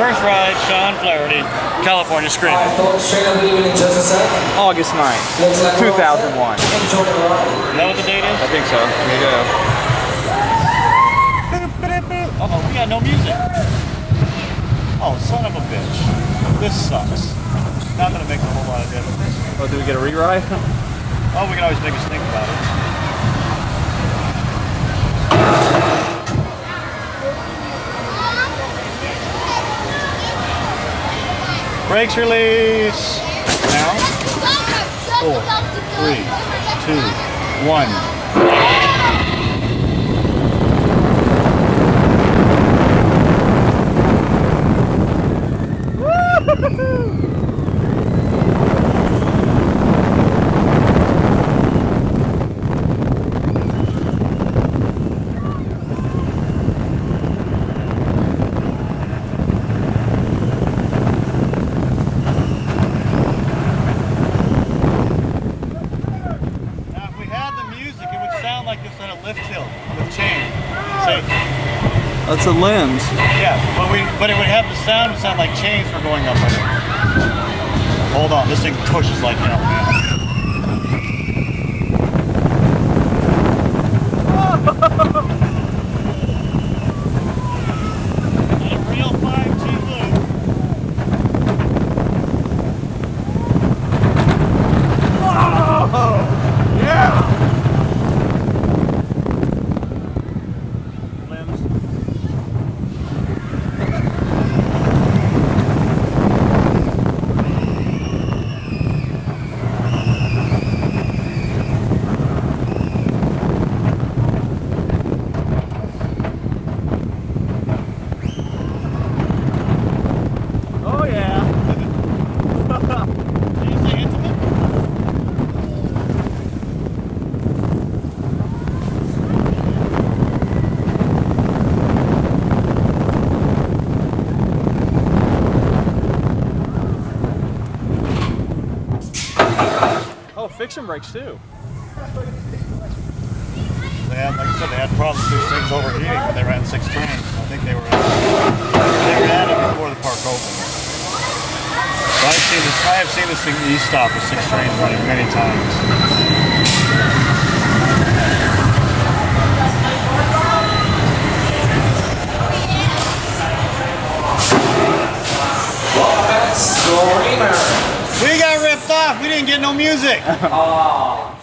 First ride, Sean Flaharty, California Screamin. August 9th, 2001. Is that what the date is? I think so. Here you go. Uh-oh, we got no music. Oh, son of a bitch. This sucks. Not gonna make a whole lot of difference. Oh, do we get a rewrite? Oh, we can always make us think about it. Brakes release. Now. 4, 3, 2, 1. Like this on a lift hill with chain. See? That's a lens. Yeah, but it would have the sound. It sound like chains were going up on it. Hold on, this thing pushes like hell, man. A real 5G loop. Oh, yeah. Oh, fiction brakes too. They had, like I said, they had problems with things overheating when they ran 6 trains. I think they were at it before the park opened. So I have seen this thing e-stop with 6 trains running many times. We got ripped off. We didn't get no music. Oh.